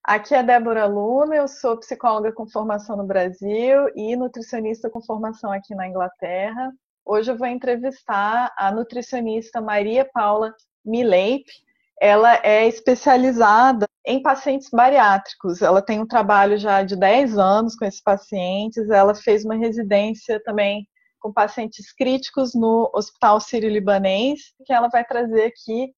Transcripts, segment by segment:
Aqui é Débora Luna, eu sou psicóloga com formação no Brasil e nutricionista com formação aqui na Inglaterra. Hoje eu vou entrevistar a nutricionista Maria Paula Mileip. Ela é especializada em pacientes bariátricos. Ela tem um trabalho já de 10 anos com esses pacientes. Ela fez uma residência também com pacientes críticos no Hospital Sírio-Libanês, que ela vai trazer aqui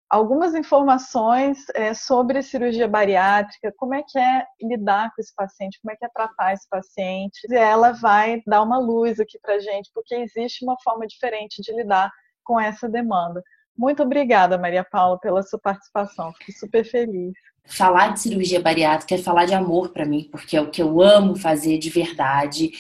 algumas informações sobre cirurgia bariátrica, como é que é lidar com esse paciente, como é que é tratar esse paciente. E ela vai dar uma luz aqui para a gente, porque existe uma forma diferente de lidar com essa demanda. Muito obrigada, Maria Paula, pela sua participação. Fico super feliz. Falar de cirurgia bariátrica é falar de amor para mim, porque é o que eu amo fazer de verdade.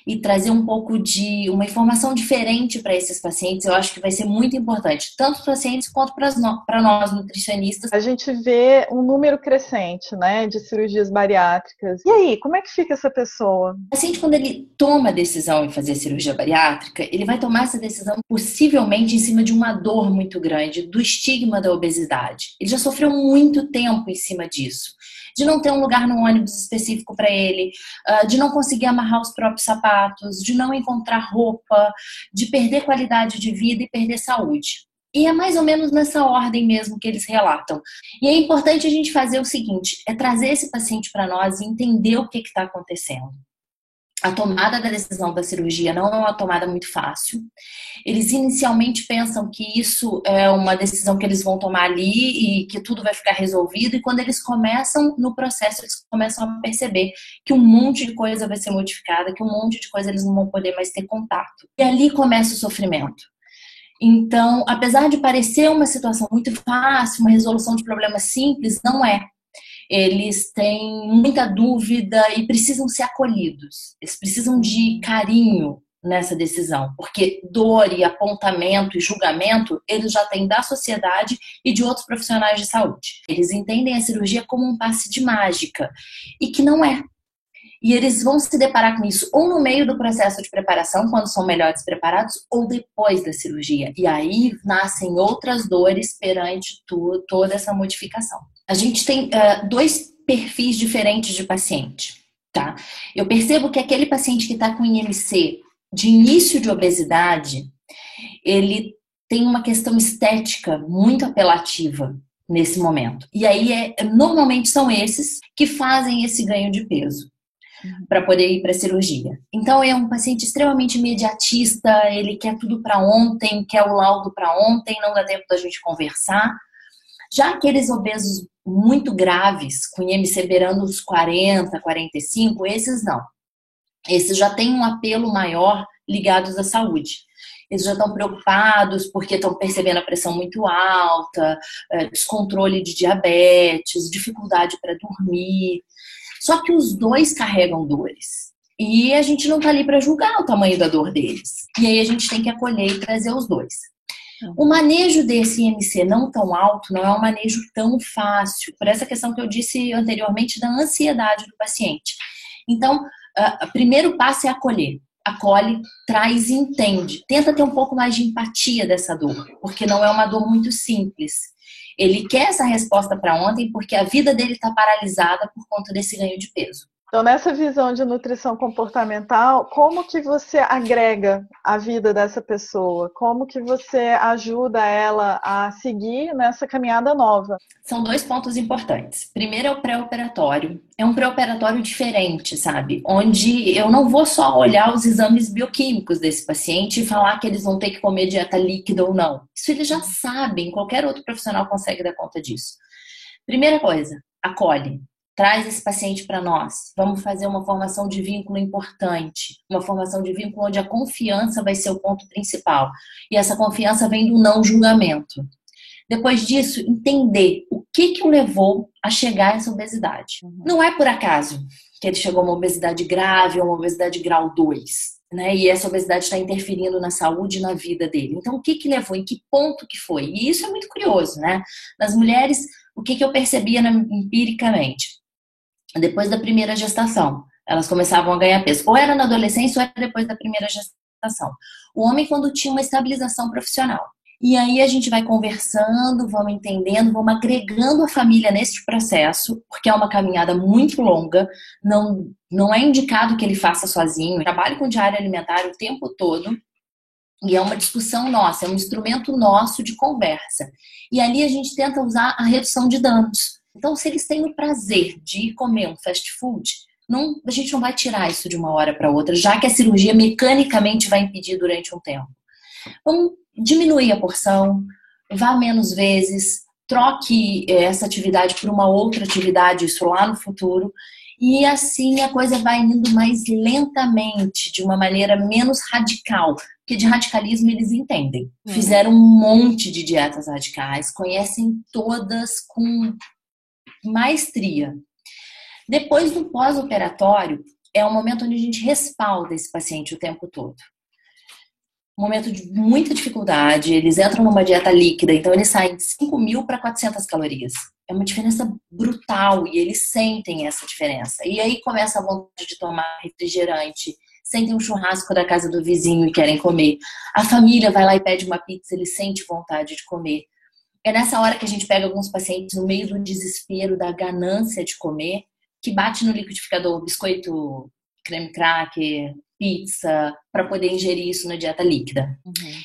E trazer um pouco de uma informação diferente para esses pacientes, eu acho que vai ser muito importante, tanto para os pacientes quanto para nós nutricionistas. A gente vê um número crescente, né, de cirurgias bariátricas. E aí, como é que fica essa pessoa? O paciente, quando ele toma a decisão em fazer cirurgia bariátrica, ele vai tomar essa decisão possivelmente em cima de uma dor muito grande, do estigma da obesidade. Ele já sofreu muito tempo em cima disso. De não ter um lugar no ônibus específico para ele, de não conseguir amarrar os próprios sapatos, de não encontrar roupa, de perder qualidade de vida e perder saúde. E é mais ou menos nessa ordem mesmo que eles relatam. E é importante a gente fazer o seguinte, é trazer esse paciente para nós e entender o que está acontecendo. A tomada da decisão da cirurgia não é uma tomada muito fácil. Eles inicialmente pensam que isso é uma decisão que eles vão tomar ali e que tudo vai ficar resolvido. E quando eles começam no processo, eles começam a perceber que um monte de coisa vai ser modificada, que um monte de coisa eles não vão poder mais ter contato. E ali começa o sofrimento. Então, apesar de parecer uma situação muito fácil, uma resolução de problemas simples, não é. Eles têm muita dúvida e precisam ser acolhidos. Eles precisam de carinho nessa decisão, porque dor e apontamento e julgamento eles já têm da sociedade e de outros profissionais de saúde. Eles entendem a cirurgia como um passe de mágica e que não é. E eles vão se deparar com isso ou no meio do processo de preparação, quando são melhores preparados, ou depois da cirurgia. E aí nascem outras dores perante toda essa modificação. A gente tem dois perfis diferentes de paciente, tá? Eu percebo que aquele paciente que está com IMC de início de obesidade, ele tem uma questão estética muito apelativa nesse momento. E aí, normalmente são esses que fazem esse ganho de peso para poder ir para a cirurgia. Então é um paciente extremamente imediatista, ele quer tudo para ontem, quer o laudo para ontem, não dá tempo da gente conversar. Já aqueles obesos muito graves, com IMC beirando os 40, 45, esses não. Esses já têm um apelo maior ligados à saúde. Eles já estão preocupados porque estão percebendo a pressão muito alta, descontrole de diabetes, dificuldade para dormir. Só que os dois carregam dores. E a gente não está ali para julgar o tamanho da dor deles. E aí a gente tem que acolher e trazer os dois. O manejo desse IMC não tão alto não é um manejo tão fácil, por essa questão que eu disse anteriormente da ansiedade do paciente. Então, o primeiro passo é acolher. Acolhe, traz e entende. Tenta ter um pouco mais de empatia dessa dor, porque não é uma dor muito simples. Ele quer essa resposta para ontem porque a vida dele está paralisada por conta desse ganho de peso. Então, nessa visão de nutrição comportamental, como que você agrega a vida dessa pessoa? Como que você ajuda ela a seguir nessa caminhada nova? São dois pontos importantes. Primeiro é o pré-operatório. É um pré-operatório diferente, sabe? Onde eu não vou só olhar os exames bioquímicos desse paciente e falar que eles vão ter que comer dieta líquida ou não. Isso eles já sabem, qualquer outro profissional consegue dar conta disso. Primeira coisa, acolhe. Traz esse paciente para nós. Vamos fazer uma formação de vínculo importante. Uma formação de vínculo onde a confiança vai ser o ponto principal. E essa confiança vem do não julgamento. Depois disso, entender o que o levou a chegar a essa obesidade. Não é por acaso que ele chegou a uma obesidade grave ou uma obesidade grau 2. Né? E essa obesidade está interferindo na saúde e na vida dele. Então, o que levou? Em que ponto que foi? E isso é muito curioso, né? Nas mulheres, o que eu percebia empiricamente? Depois da primeira gestação, elas começavam a ganhar peso. Ou era na adolescência ou era depois da primeira gestação. O homem, quando tinha uma estabilização profissional. E aí a gente vai conversando, vamos entendendo, vamos agregando a família nesse processo, porque é uma caminhada muito longa, não é indicado que ele faça sozinho. Eu trabalho com diário alimentar o tempo todo e é uma discussão nossa, é um instrumento nosso de conversa. E ali a gente tenta usar a redução de danos. Então, se eles têm o prazer de ir comer um fast food, a gente não vai tirar isso de uma hora para outra, já que a cirurgia mecanicamente vai impedir durante um tempo. Vamos diminuir a porção, vá menos vezes, troque essa atividade por uma outra atividade, isso lá no futuro. E assim a coisa vai indo mais lentamente, de uma maneira menos radical. Porque de radicalismo eles entendem. Fizeram um monte de dietas radicais, conhecem todas com maestria. Depois do pós-operatório, é um momento onde a gente respalda esse paciente o tempo todo. Um momento de muita dificuldade, eles entram numa dieta líquida, então eles saem de 5.000 para 400 calorias. É uma diferença brutal e eles sentem essa diferença. E aí começa a vontade de tomar refrigerante, sentem um churrasco da casa do vizinho e querem comer. A família vai lá e pede uma pizza, eles sentem vontade de comer. É nessa hora que a gente pega alguns pacientes no meio do desespero, da ganância de comer, que bate no liquidificador biscoito, creme cracker, pizza, para poder ingerir isso na dieta líquida.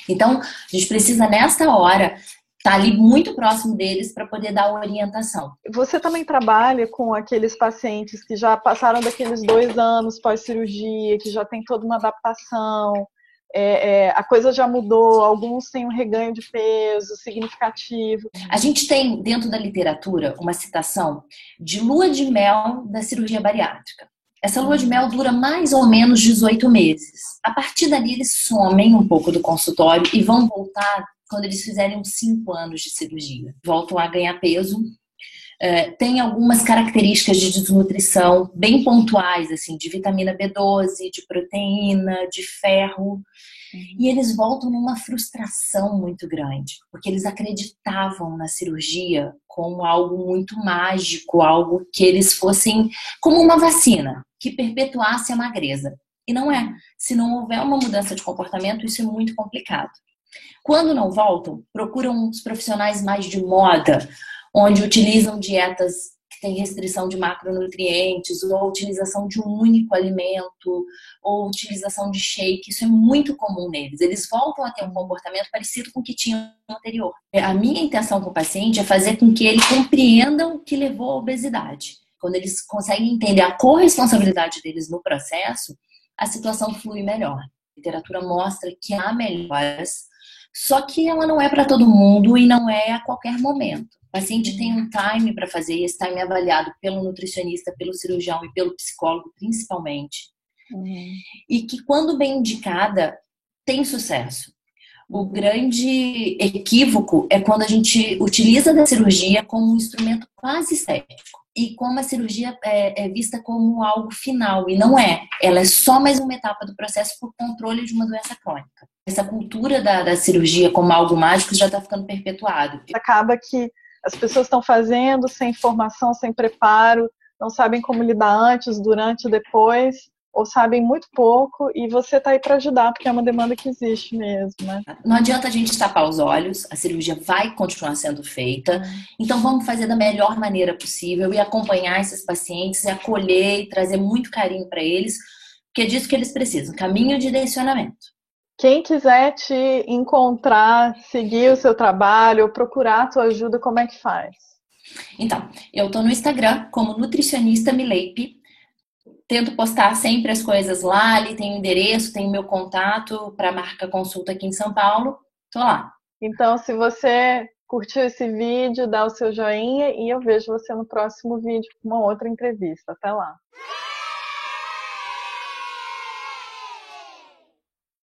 Então, a gente precisa, nessa hora, estar ali muito próximo deles para poder dar uma orientação. Você também trabalha com aqueles pacientes que já passaram daqueles 2 anos pós-cirurgia, que já tem toda uma adaptação, a coisa já mudou, alguns têm um reganho de peso significativo. A gente tem, dentro da literatura, uma citação de lua de mel da cirurgia bariátrica. Essa lua de mel dura mais ou menos 18 meses. A partir dali, eles somem um pouco do consultório e vão voltar quando eles fizerem uns 5 anos de cirurgia. Voltam a ganhar peso. Tem algumas características de desnutrição bem pontuais, assim, de vitamina B12, de proteína, de ferro. E eles voltam numa frustração muito grande, porque eles acreditavam na cirurgia como algo muito mágico, algo que eles fossem como uma vacina, que perpetuasse a magreza. E não é. Se não houver uma mudança de comportamento, isso é muito complicado. Quando não voltam, procuram os profissionais mais de moda, onde utilizam dietas que têm restrição de macronutrientes, ou a utilização de um único alimento, ou utilização de shake. Isso é muito comum neles. Eles voltam a ter um comportamento parecido com o que tinham no anterior. A minha intenção com o paciente é fazer com que ele compreenda o que levou à obesidade. Quando eles conseguem entender a corresponsabilidade deles no processo, a situação flui melhor. A literatura mostra que há melhoras, só que ela não é para todo mundo e não é a qualquer momento. O paciente tem um time para fazer, esse time é avaliado pelo nutricionista, pelo cirurgião e pelo psicólogo, principalmente. E que, quando bem indicada, tem sucesso. O grande equívoco é quando a gente utiliza da cirurgia como um instrumento quase estético. E como a cirurgia é vista como algo final, e não é. Ela é só mais uma etapa do processo por controle de uma doença crônica. Essa cultura da cirurgia como algo mágico já está ficando perpetuado. Acaba que as pessoas estão fazendo sem formação, sem preparo, não sabem como lidar antes, durante, depois, ou sabem muito pouco, e você está aí para ajudar, porque é uma demanda que existe mesmo, né? Não adianta a gente tapar os olhos, a cirurgia vai continuar sendo feita, então vamos fazer da melhor maneira possível e acompanhar esses pacientes, e acolher e trazer muito carinho para eles, porque é disso que eles precisam, caminho de direcionamento. Quem quiser te encontrar, seguir o seu trabalho, ou procurar a tua ajuda, como é que faz? Então, eu estou no Instagram como nutricionista Mileipe. Tento postar sempre as coisas lá, ali tem o endereço, tem o meu contato para marcar consulta aqui em São Paulo. Tô lá. Então, se você curtiu esse vídeo, dá o seu joinha e eu vejo você no próximo vídeo com uma outra entrevista. Até lá!